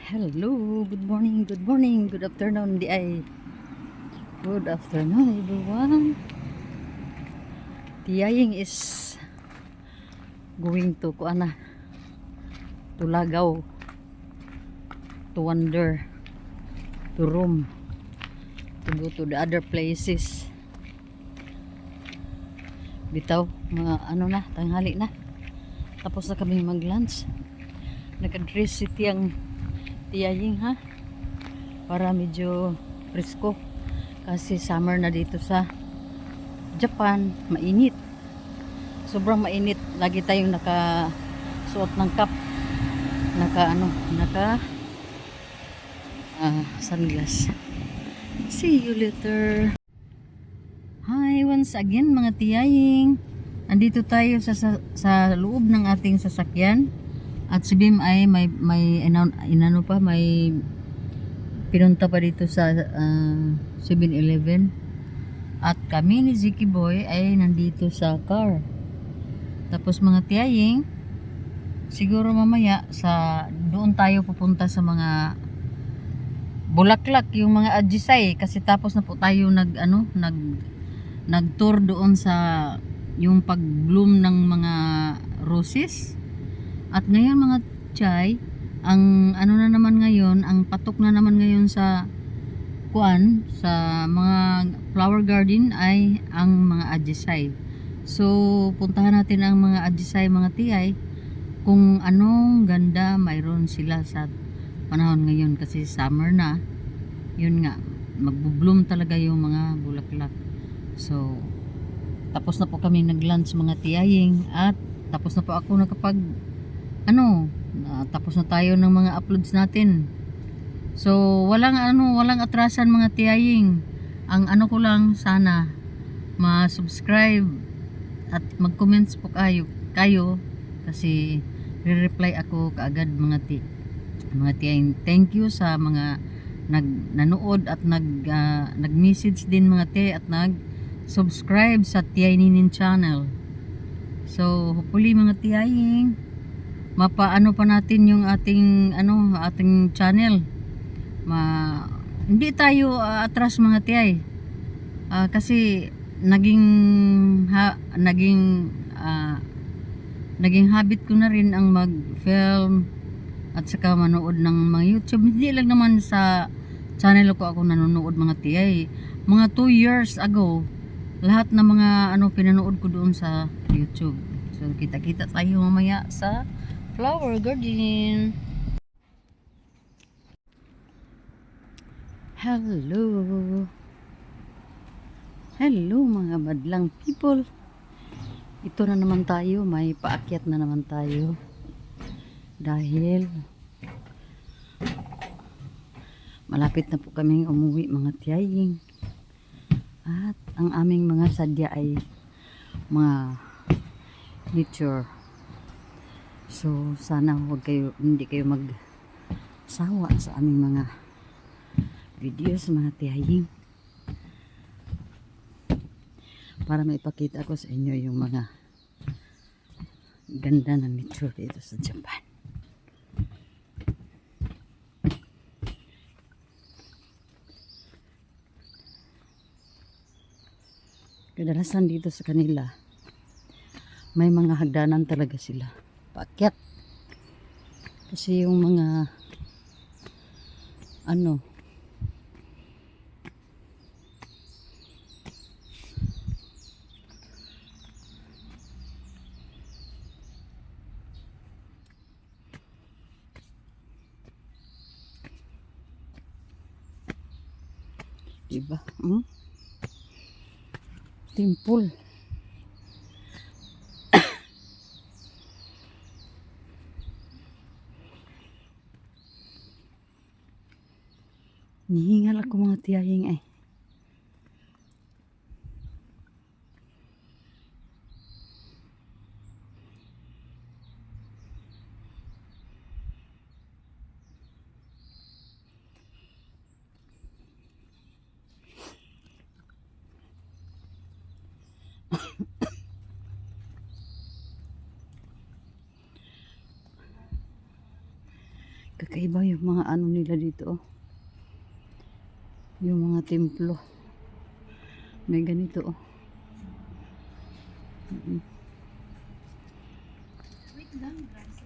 Hello, good morning, good afternoon, di ay. Good afternoon, everyone. Tiyaying is going to kuana, to Lagaw, to wander, to roam, to go to the other places. Bitaw, mga ano na, tanghali na. Tapos na kami mag-lunch. Nag-address si Tiyaying ha, para medyo presko. Kasi summer na dito sa Japan, mainit. Sobrang mainit. Lagi tayong nakasuot ng cap. Naka sunglass. See you later. Hi, once again mga tiyaying. Andito tayo sa loob ng ating sasakyan. At si Bim ay may pinunta pa dito sa 7-Eleven. At kami ni Ziki Boy ay nandito sa car. Tapos mga tiyaying, siguro mamaya doon tayo pupunta sa mga Bulaklak, yung mga Ajisay, kasi tapos na po tayo nag-tour doon sa yung pag-bloom ng mga roses. At ngayon mga chay, ang na naman ngayon, ang patok na naman ngayon sa mga flower garden ay ang mga Ajisay. So puntahan natin ang mga Ajisay mga tiyay, kung anong ganda mayroon sila sa panahon ngayon, kasi summer na. Yun nga, magbo-bloom talaga yung mga bulaklak. So tapos na po kami nag-lunch mga tiyaying, at tapos na po ako tapos na tayo ng mga uploads natin. So walang atrasan mga tiyaying. Ang ko lang, sana ma-subscribe at mag-comments po kayo kasi re-reply ako kaagad mga tiyaying. Thank you sa mga nanood at nag-message din mga tiy, at nag-subscribe sa Tiyay Ninin channel. So hopefully mga tiyaying, mapaano pa natin yung ating channel. Hindi tayo atras mga tiyay. Kasi naging habit ko na rin ang mag-film at saka manood ng mga YouTube. Hindi lang naman sa channel ko ako nanonood mga tiyay. Mga 2 years ago, lahat ng mga pinanood ko doon sa YouTube. So kita-kita tayo mamaya sa flower garden. Hello mga madlang people. Ito na naman tayo, may paakyat na naman tayo. Dahil malapit na po kaming umuwi mga tiyaying. At ang aming mga sadya ay mga nature. So sana hindi kayo magsawa sa aming mga videos mga tiyaying, para maipakita ko sa inyo yung mga ganda ng nature dito sa Japan. Kadalasan dito sa kanila may mga hagdanan talaga sila paakyat, kasi yung mga diba? Temple. Nihingal ako mga tiyaying ay. Kakaiba yung mga ano nila dito, oh. Yung mga templo. May ganito, oh. Wait lang, guys.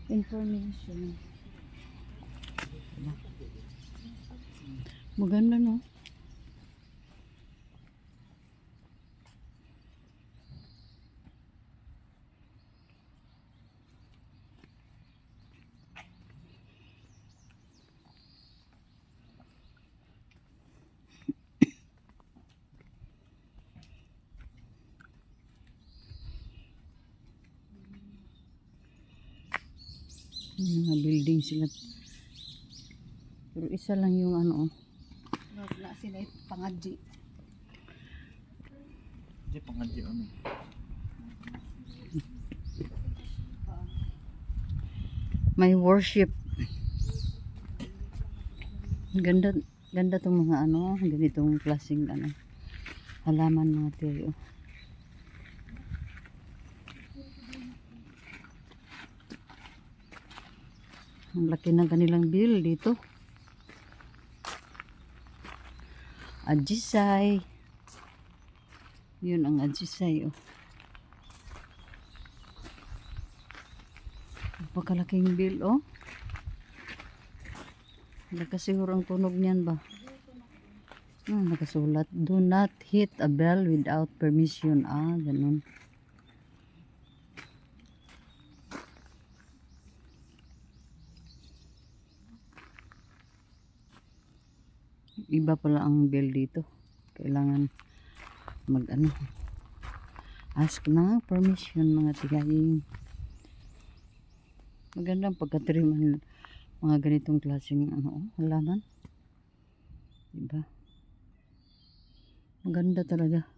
Information. Maganda, no? Yung mga building sila. Pero isa lang yung ano, oh. Wala sila pangadji. Di pangadyo ano. May worship. Ganda, ganda tong mga ano, ganitong klaseng ano, halaman mga tiyo. Ang laki ng kanilang bill dito. Ajisay. Yun ang Ajisay, oh. Napakalaking bill, oh. Nakasiguro ang tunog niyan ba? Nakasulat. Do not hit a bell without permission. Ah, ganun. Iba pala ang bell dito. Kailangan mag ano. Ask na permission mga tigaying. Magandang pagkatriman mga ganitong klaseng ano, halaman. Diba? Maganda talaga.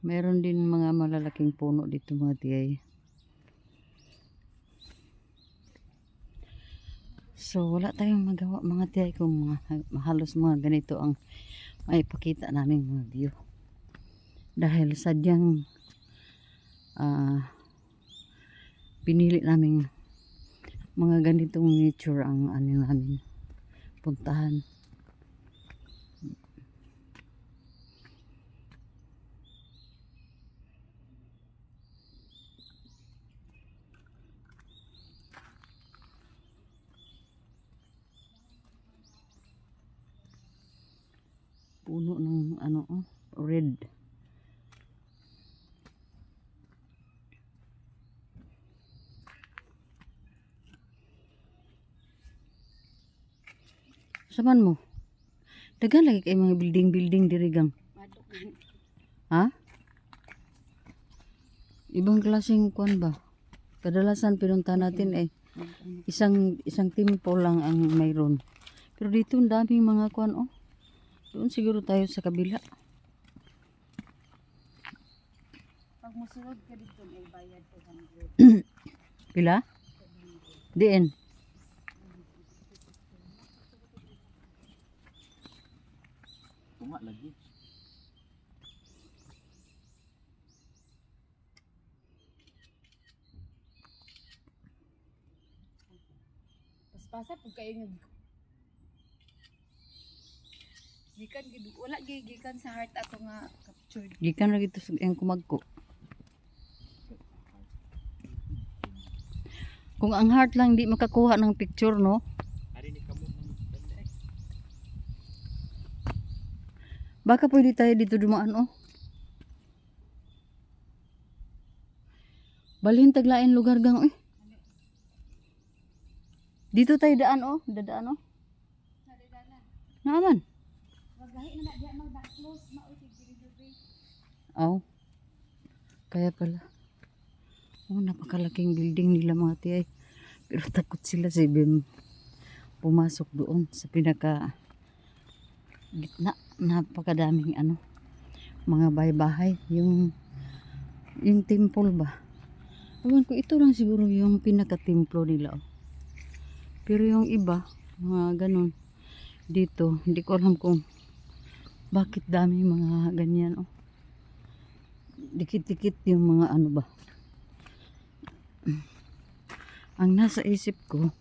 Meron din mga malalaking puno dito mga tiyay. So wala tayong magawa mga tiyay kung halos mga ganito ang maipakita namin mga view. Dahil sadyang pinili namin mga ganitong nature ang ano namin puntahan. Puno ng ano, oh, red. Saman mo? Dagan lagi kay mga building-building dirigang. Ha? Ibang klaseng kuan ba? Kadalasan pinunta natin isang temple lang ang mayroon. Pero dito ang daming mga kuan, oh. Doon siguro tayo sa kabila. Pag musulod ka dito, ay bayad 200. Pila? Diin. Tunga lagi. Paspasa pag kayo nga gikan gid wala gikan sa heart ato nga captured. Gikan ra gito sa iyang kumagko. Kung ang heart lang di makakuha ng picture, no? Ari ni kamo ng banda. Baka pwede tayo dito dumaan, oh. Balhin taglain lugar gang, eh. Dito tayo daan, oh. Dadaan, oh. Naaman. Wagahi na diya mag-close mao sigiri diri. Oh. Kaya pala. Oh, napakalaking building nila mga tiyay. Pero takot sila si Bim pumasok doon sa pinaka gitna. Napakadaming ano, mga bahay-bahay. Yung temple ba? Ewan ko, ito lang siguro yung pinaka-templo nila, oh. Pero yung iba, mga ganun, dito, hindi ko alam kung bakit dami mga ganyan. Oh. Dikit-dikit yung mga ano ba. Ang nasa isip ko,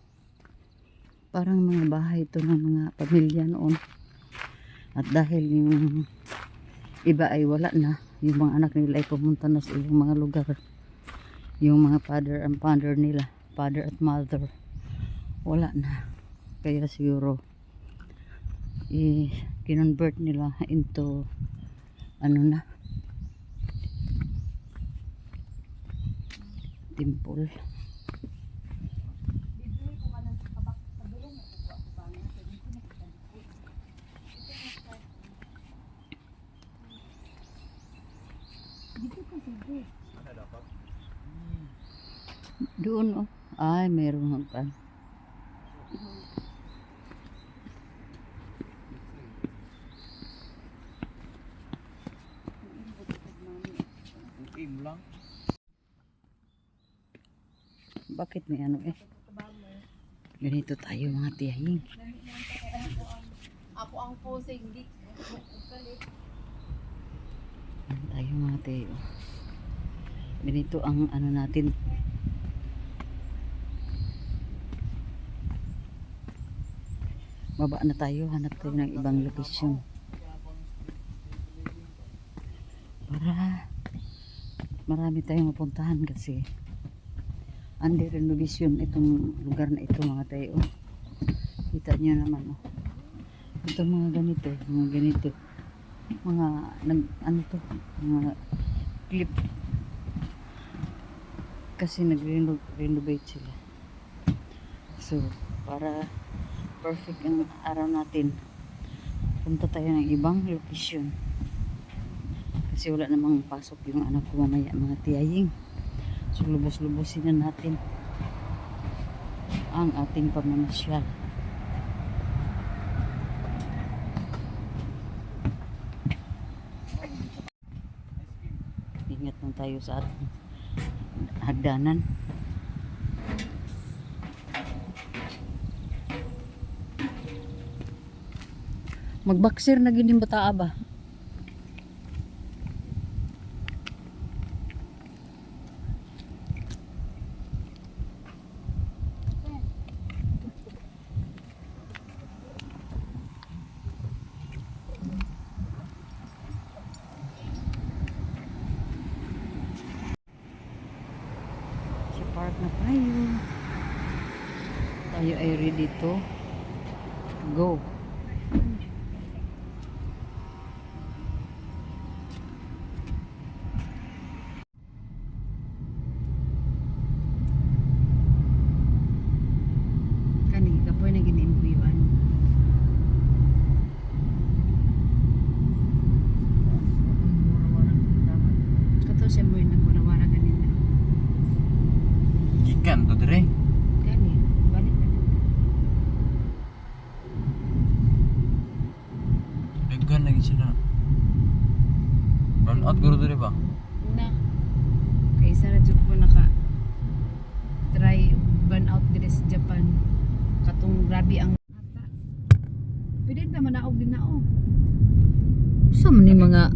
parang mga bahay ito ng mga pamilya noon. At dahil yung iba ay wala na, yung mga anak nila ay pumunta na sa ibang mga lugar. Yung mga father and mother nila, father at mother, wala na. Kaya siguro kinonvert nila into ano na, temple. Doon oh. Ay, mayroong hagpan. Team lang. Bakit may ano eh? Ganito tayo mga tiyahing. Ako ang posing, di. Ano tayo mga tiyo. Ganito ang ano natin. Baba na tayo, hanap tayo ng ibang location. Para marami tayong mapuntahan kasi under renovation itong lugar na ito mga tayo. Kita nyo naman oh. Ito mga ganito, mga ano to, mga clip kasi nag-renovate sila. So para perfect ang araw natin, punta tayo ng ibang location kasi wala namang pasok yung anak ko mamaya mga tiyahing. So lubos-lubosin na natin ang ating pamamasyal. Ingat lang tayo sa ating hagdanan. Magbaksir na gining bataa ba? Sa park na tayo. Tayo ay ready to go. Kapoy na giniimbuyuan. Kato siya mo yung nagwarawara ganina. Gikan to dire. Gani, balik na nito. Daghan lagi sila. Burn out guro dire ba? Na, kay isa na dyan ko naka try burn out dire sa Japan. Katong grabe ang ata. Pwede na manaog din na oh. Sa man ni mga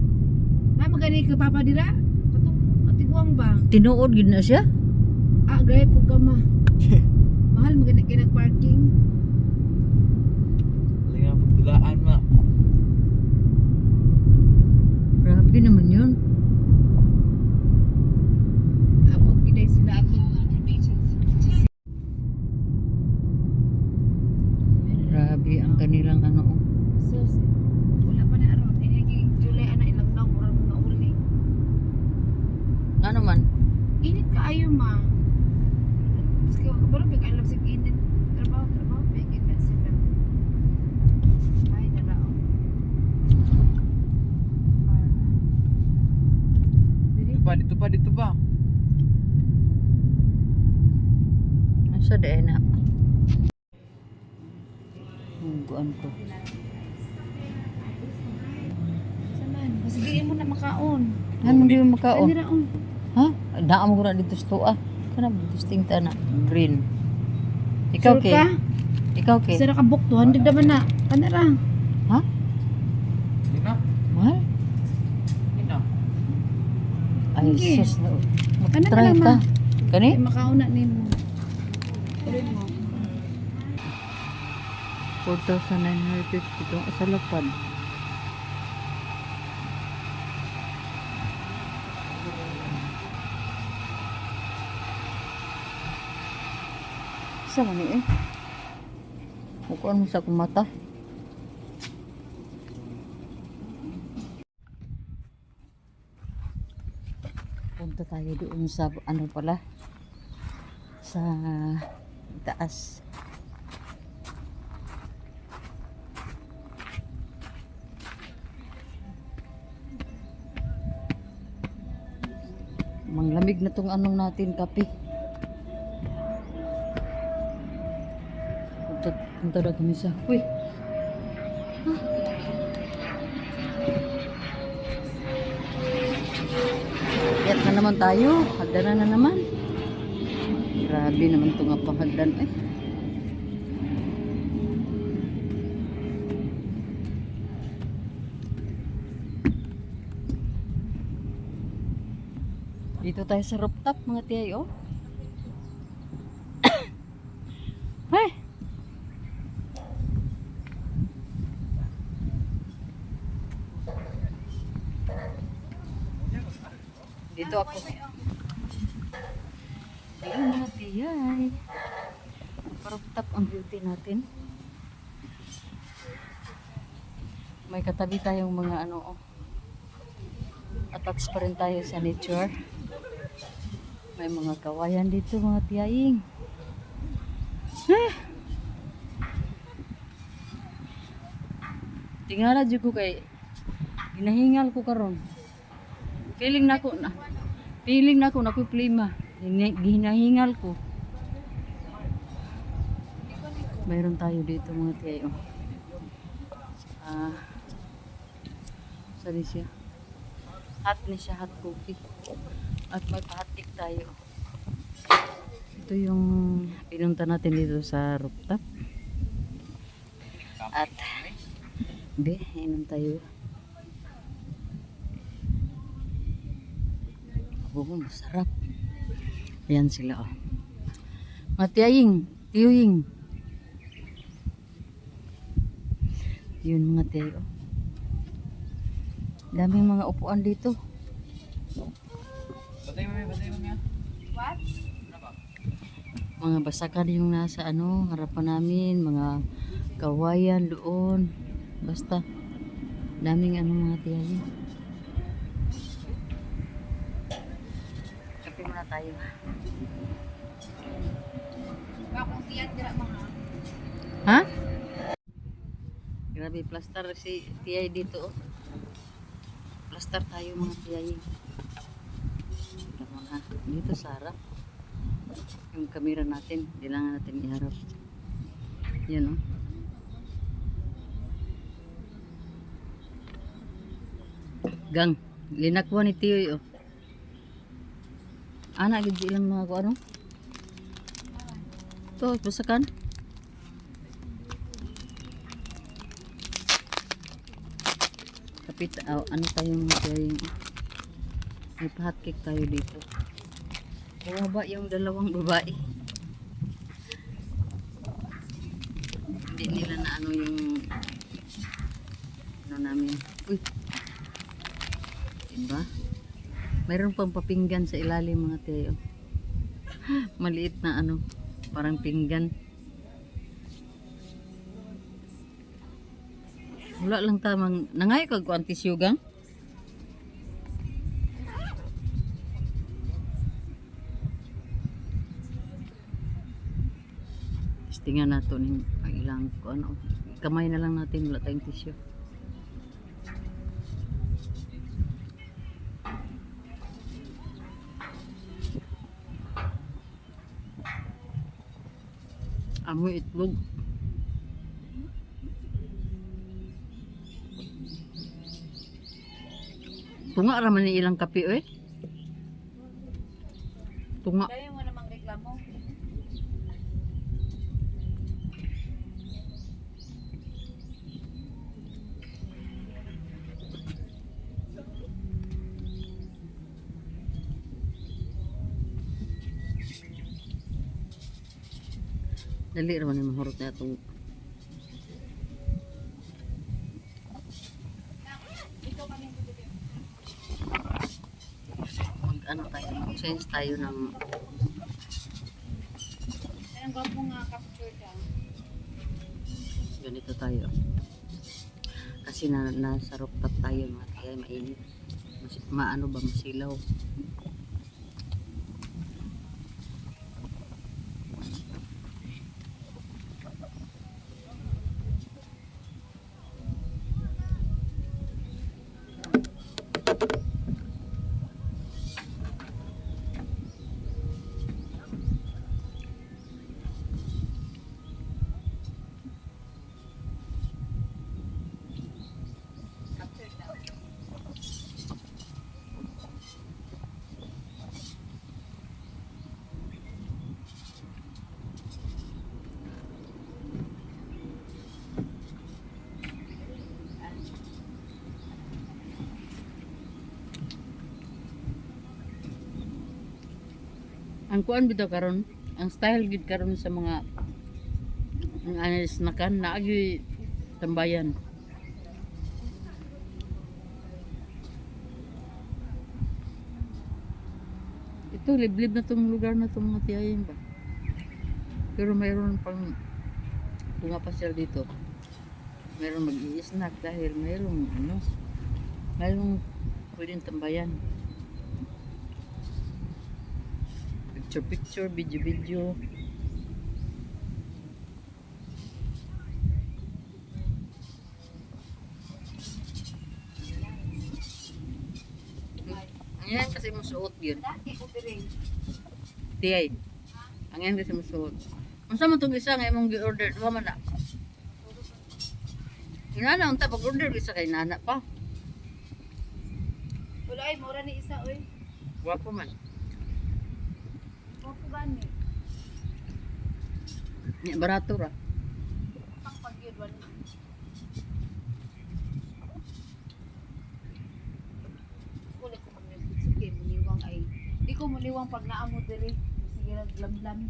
Na magani ka papa dira? Katong atiguang ba? tinuod gid na siya? Ah, gaya po ka ma. Mahal magani kay nag-parking. Linga pagdulaan ma. Grabe naman yun. Abot giday sila ato. Grabe ang kanilang ano. Oh. So, wala pa na aron. Ini July ana ilang daw murang nauli. Ano man? Init ka ayo ma. Sige, kabalo ba kayo lang init. Trabaho, bigit na sila. Ay, narao. Dito pa. Asa de na? Huguan ko. Saman, sige mo na makaon. Ano di mo makaon? Dira on. Ha? Daan mo na dito sa tuwa. Kana dito sa tingta na green. Ikaw Sure kay? ka? Ikaw, Kate? Isa ra ka book 200 naman na. Kana ra. Ha? Hindi na. Mahal? Hindi na. Ay, Sige. sus. Kana ka Mag-try lang, ta. ma. Kani? Ay, makauna nimo. Ulit mo. 4,950 itong sa lapad. Sa man eh. Mukuan mo sa akong mata. Punta tayo doon sa ano pala, sa taas. Manglamig na tong anong natin, kape. Punta na kami sa... Uy! Hagdan na naman tayo. Hagdan na naman. Grabe naman itong nga panghagdan eh. Dito tayo sa rooftop mga tiyay oh. Ay! Dito ako. Ayun mga tiyay. Rooftop ang beauty natin. May katabi tayong mga ano oh. Attached pa rin tayo sa nature. May mga kawayan dito mga tiyaying. Tingala dyan ko kay hinahingal ko karon. Feeling na ko na ko plima. Hinahingal ko. Mayroon tayo dito mga tiyayong. Saan siya? Hot na siya, hot coffee. At may pahatik tayo. Ito yung pinunta natin dito sa rooftop. At inom tayo. Oo, masarap. Ayan sila oh. Matiyaying, tiyuying. Yun mga tiyayo. Daming mga upuan dito. Batay mo yan. What? Mga basakan yung nasa ano, harapan namin, mga kawayan doon. Basta daming ano mga tiyayo. Kape muna tayo. Bakong tiyan dira mga. Ha? Grabe plaster si tiyay dito. Oh. Plaster tayo mga tiyay. Tama na. Dito sa harap. Yung kamera natin, kailangan natin iharap. Yan oh. Gang, linakwa ni Tiyoy oh. Anak gid ilang mga ko ano? To, basakan. Kapit ano tayong tiyay. May hotcake tayo dito. Bumaba yung dalawang babae. Hindi nila na ano yung ano namin. Uy. Diba? Mayroon pang papinggan sa ilalim mga tiyo. Maliit na ano. Parang pinggan. Wala lang tamang nangay kag kuantis yugang. Tingnan nato ning ilang ko ano. Kamay na lang natin, wala tayong tissue. Amoy itlog. Tunga raman ni ilang kape eh. Tunga. Dahil mo namang reklamo. Dali raman yung mahurot na itong ano tayo, change tayo ng Ang gwapo nga capture ka. ganito tayo. Kasi nasa rooftop tayo mga kaya mainit. Maano ba masilaw. Capture ka. Ang kuan bitaw karon, ang style gid karon sa mga ang anis nakan naagi tambayan. Ito liblib na tong lugar na tong mga tiyayin ba. Pero mayroon pang pumapasyal dito. Mayroon mag-i-snack dahil mayroong ano, mayroong pwedeng tambayan. Picture, video. Ang yan kasi mo suot yun. Dati ko piring. Tiyay. Ang yan kasi mo suot. Ang sama itong isa nga imong gi-order. Diba man na? Inana, unta pag-order isa kay nana pa. Wala ay, mura ni isa, oy. Wapo man. Gwapo gani. Niya barato ra. Pang pagyud wala. Kulit ko pag sige, muliwang ay. Di ko muliwang pag naamo diri. Sige, naglamlam.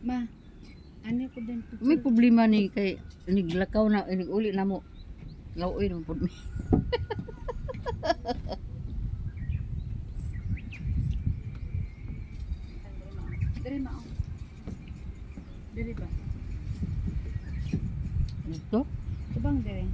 Ma, ano ko din May problema ni kay niglakaw na uli na mo. Laoy nang pud mi. Diri ma. Diri ba? Ito? Subang diri.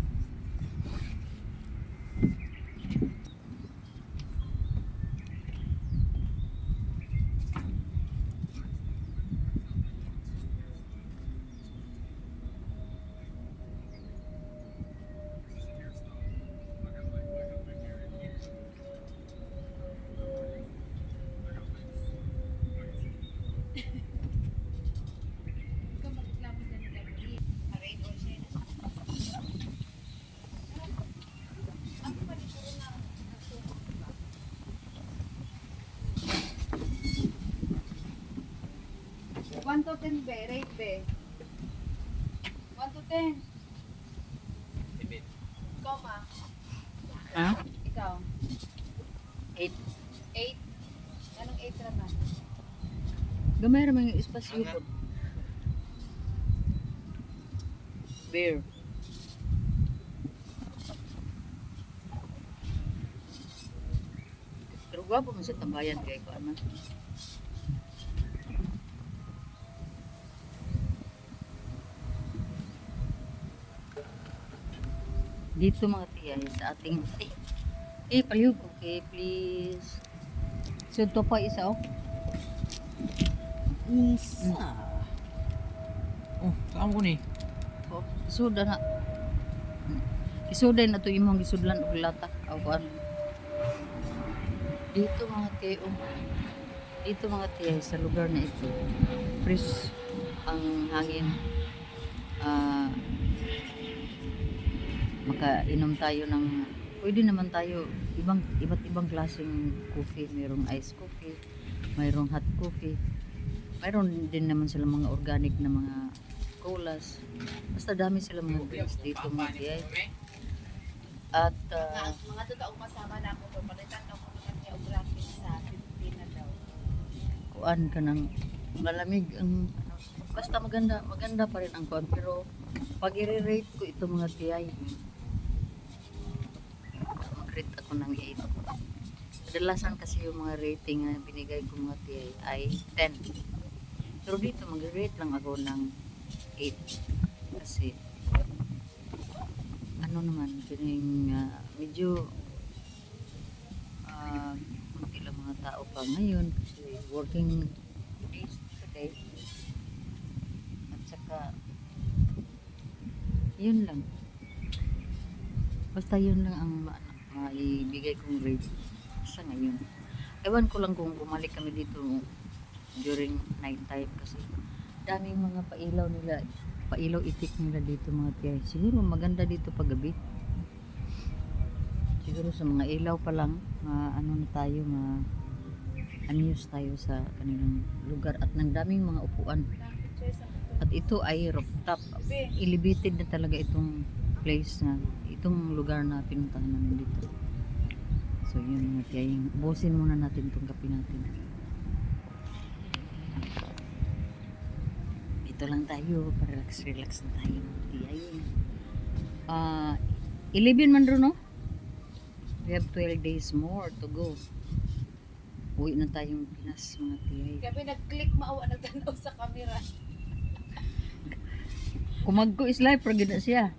One to 10 be, rate be. 1 to 10. Tibit. Ikaw ma. Ha? Ikaw. 8. 8. Anong 8 naman? Gamay ra man yung espasyo po. Bear. Pero gwapo man sa tambayan kay ko man. Dito mga tiyay sa ating palihog okay please. So to pa isa oh. Isa. Oh, saan ko ni? Oh, isuda na. Isuda na to imong gisudlan og lata aw kuan. Dito mga tiyay oh. Dito mga tiyay sa lugar na ito. Fresh ang hangin. Makainom tayo ng pwede naman tayo iba't ibang klaseng coffee, mayroong ice coffee, mayroong hot coffee, mayroon din naman sila mga organic na mga colas, basta dami sila mga drinks dito mga tiyay. At Mga totoong masama na ako, palitan ako ng geographic sa Pilipinas daw. kuan ka ng malamig ang basta maganda pa rin ang kuan, pero pag i-rate ko ito mga tiyay, mag-rate ako ng 8. Kadalasan kasi yung mga rating na binigay ko mga tiyay ay 10, pero dito mag-rate lang ako ng 8 kasi ano naman kining medyo kunti lang mga tao pa ngayon kasi working days today. At saka yun lang, basta yun lang ang maibigay kong rate sa ngayon. Ewan ko lang kung bumalik kami dito during night time kasi daming mga pailaw itik nila dito mga tiyay. Siguro maganda dito pag gabi, siguro sa mga ilaw pa lang ano na tayo, amuse tayo sa kanilang lugar at ng daming mga upuan. At ito ay rooftop, elevated na talaga itong place na itong lugar na pinuntahan namin dito. So yun mga tiyay, busin muna natin itong kape natin. Ito lang tayo, relax na tayo mga tiyay. 11 man rin, no? We have 12 days more to go. Uwi na tayong Pinas mga tiyay. Kaya nag-click maawa nagtanaw sa camera. Kumagko is live, pero gina siya.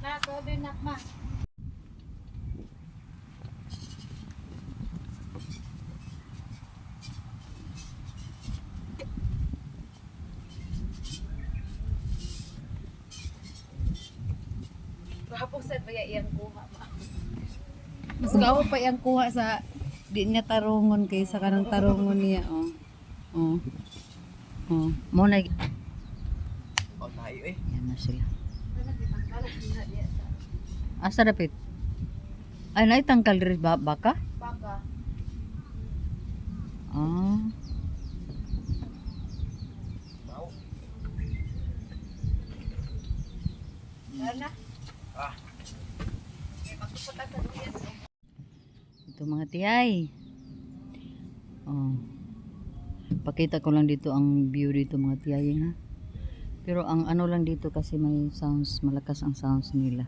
Na, so din nakma. Kapag sa baya iyang kuha ma. Mas gawa pa iyang kuha sa di niya tarungon kaysa kanang tarungon niya oh. Oh. Oh. Muna, Oh, tayo eh. yan na sila. Asa dapit? Ay, naitangkal rin baka? Baka. Ah. Wow. Sana. Ah. May magpupunta sa duyan. Ito mga tiyay. Oh. Pakita ko lang dito ang view dito mga tiyay, ha. Pero ang ano lang dito kasi may sounds, malakas ang sounds nila.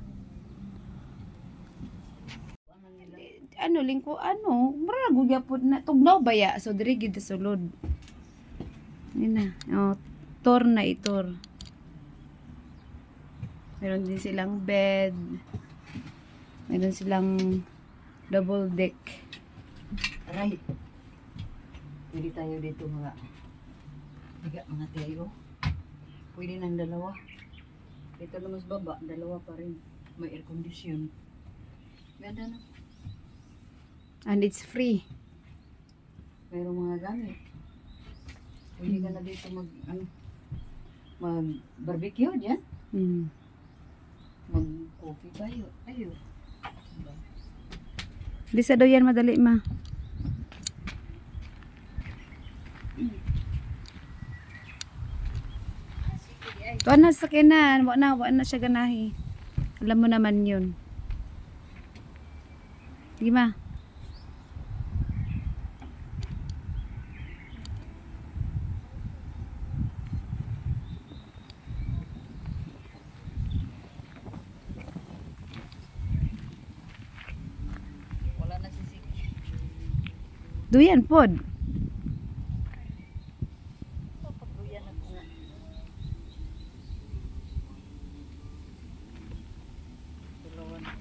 Ano lingko ano, mura gugya pud na tugnaw baya so diri gid sulod. Ina, oh, tour na itor. Meron din silang bed. Meron silang double deck. Aray. Pwede tayo dito mga mga tiyayo. Pwede ng dalawa. Dito na mas baba, dalawa pa rin. May air condition. Ganda na. And it's free. Mayroong mga gamit. Pwede ka na dito mag barbecue dyan. Mm. Mag coffee tayo. Di sa doyan madali ma. Tuan na sa kinan, wa na siya ganahi. Alam mo naman yun. Di ma. Wala na sisig. Duyan pod. Pagduyan ako nga. Dalawa na.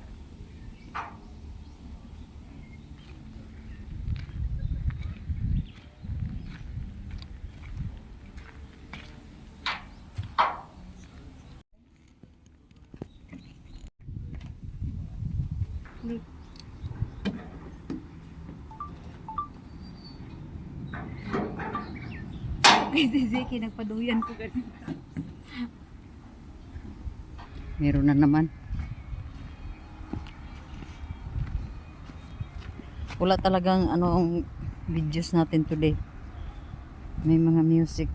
Kasi Zeki nagpaduyan ko ganun. Meron na naman. Wala talagang videos natin today. May mga music.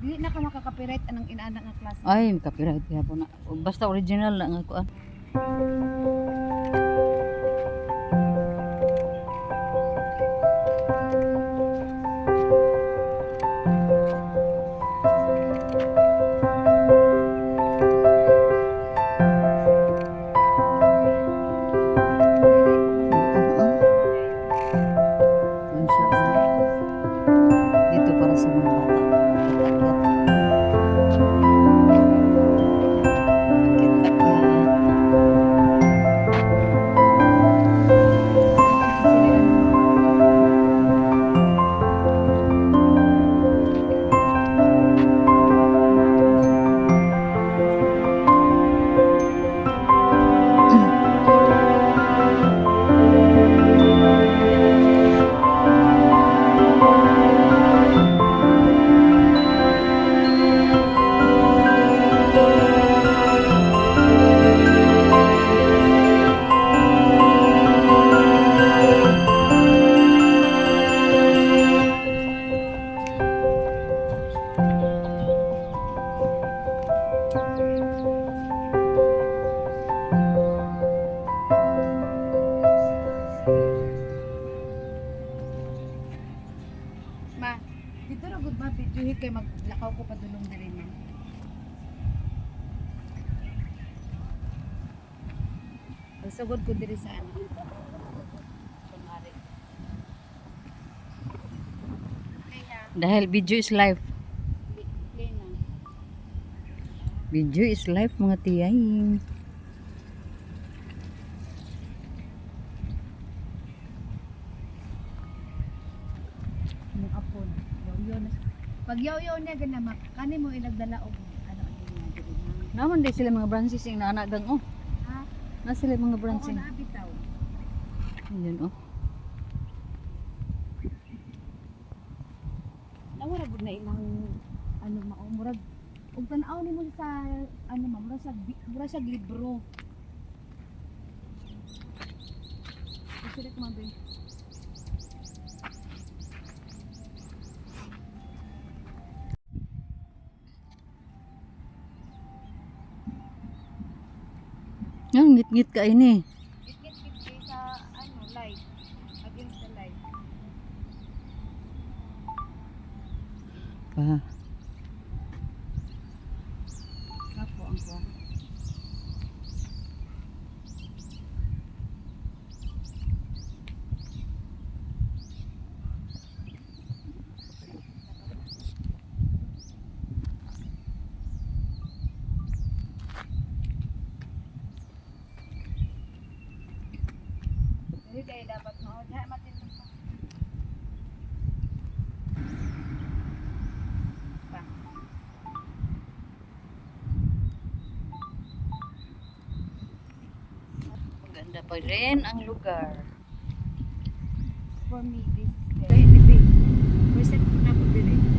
Dili na ka makaka-copyright anang inaana nga klase. Ay, copyright kaya po na. Basta original lang ako. Dito para sa mga bata. Ma, dito ra gud ba video kay maglakaw ko padulong diri man. Pasagod ko diri sa ano. Kunwari. Kaya, Dahil video is life. play na. Video is life mga tiyay. Yung apon. Yaw-yaw na. Pag yaw-yaw niya ganamak, kani mo ilagdala og ano niya diri man. Naman din sila mga branches yung naanagang oh. Ha? Na sila mga Oo, branches. naabitaw. Ayan oh. Nawara gud na ilang ano maumurag ug tan-aw nimo sa ano mura sa libro. Kasi ko mabe. Yan, ngit-ngit ka ini. Git sa ano light against the light. Pa. Kapo ang ko. Dili kay dapat mo diha matindog pa. Pa. Maganda pa rin ang lugar. For me, this is the... Dahil, Bibi. Reset ko na po din eh.